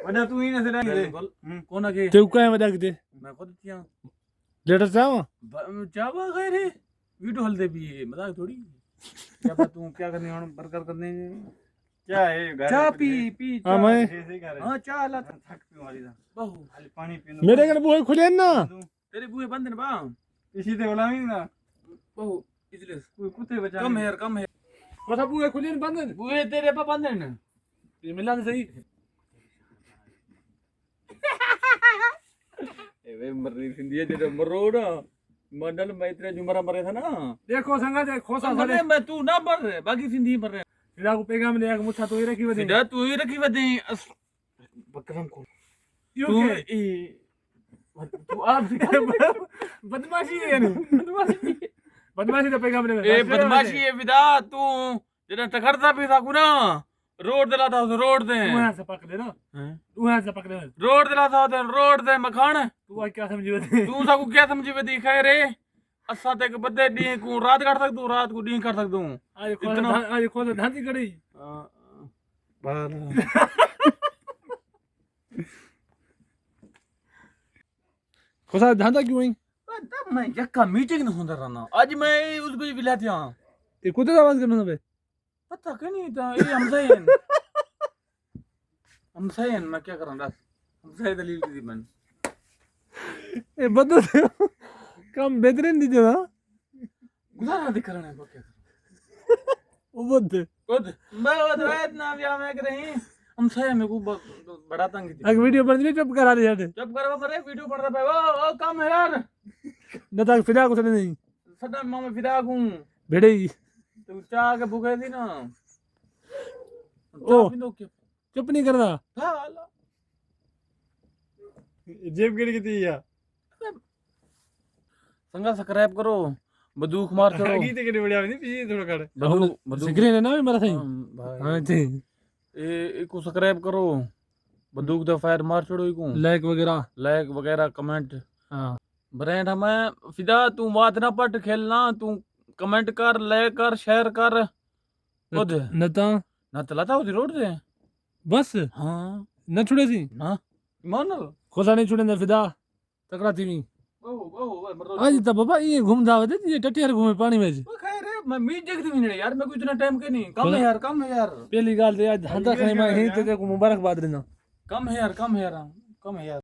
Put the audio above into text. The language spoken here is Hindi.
वजह तू ही ना से दे कौन आगे ते का वजह किते मैं खुद किया लेटर चाहो चावा गए रे वीडियो हल दे भी मजाक थोड़ी क्या बात तू क्या करने हूं बर्गर करने क्या है घर चाय पी पी हां मैं ऐसे ही कर हां चाय ला थक पी वाली दा बहु खाली पानी पीनो मेरे घर बुए खुले ना तेरे बुए बंद ने बा इसी ते बोला ना बहु इसलिए कोई कुत्ते बचा कम है कोसा बुए खुले बंद बुए तेरे पे बंद ने ये मिला सही ए वे मर रही सिंधी तेरे मरोड़ा मंडल में इतने जुमरा मरे था ना देखो संगा दे खोसा मरे मैं तू ना मर रहे बाकी सिंधी मर रहे फिदा को पेगाम ले आके मुछा तो ही रखी वदे सीधा तू ही रखी वदे बकरम को यो तू के तू आप बदमाशी है ने बदमाशी तो पेगाम ले ए बदमाशी है विदा तू जेना टकरता भी था ना रोड दिलाता उस रोड दे तू यहां से पकड़ ले ना तू यहां से पकड़ ले रोड दिलाता उस रोड दे मखान तू क्या समझी वदे तू साकू क्या समझी वे दिखाए रे असा ते बदे डी को रात काट सक तू रात को डी कर सक तू आज खोसा धांती कड़ी खोसा धांता क्यों ही तब मैं यक्का मीटिंग न होंदा रहना आज मैं उस पे विलाती हां ये कुत्ते आवाज करना बे पता क्यों नहीं था ये हमसे मैं क्या कर रहा हमसे दलील की थी मैंने ए बदो कम बेहतरीन दीजिए ना गुजारा दिख रहा है क्या वो बद खुद मैं रात ना व्याह में कर रही हमसे मेरे को बड़ा तंग थी एक वीडियो बन रही चुप करा दिया जब करवा पर वीडियो पड़ रहा है ओ कम है यार न तक फिदा को नहीं सदा मामा फिदा को भेड़े ही तू चाह के भूखे थी ना ओ चुप नहीं करना हां जेब गिर गई या संगा सब्सक्राइब करो बंदूक मार करो गीते के बढ़िया नहीं पीछे थोड़ा कर बंदूक सिगरे ने ना मेरा सही हां जी ए को सब्सक्राइब करो बंदूक दा फायर मार छोड़ो इको लाइक वगैरह कमेंट हां ब्रांड हमें फिदा तू बात ना पट खेलना तू कमेंट कर लाइक कर शेयर कर खुद नता ना तलाता होती रोड से बस हां न छुड़े सी ना मान खोसा नहीं छुड़े फिदा तकड़ा थी आज तो बाबा ये घूम जावे दे ये टटियार घूमे पानी में वो खैर है मैं मीट देखती भी नहीं यार मैं को इतना टाइम के नहीं कम है यार पहली गाल दे आज हंदा खाने में ही ते को मुबारकबाद देना कम है यार कम है यार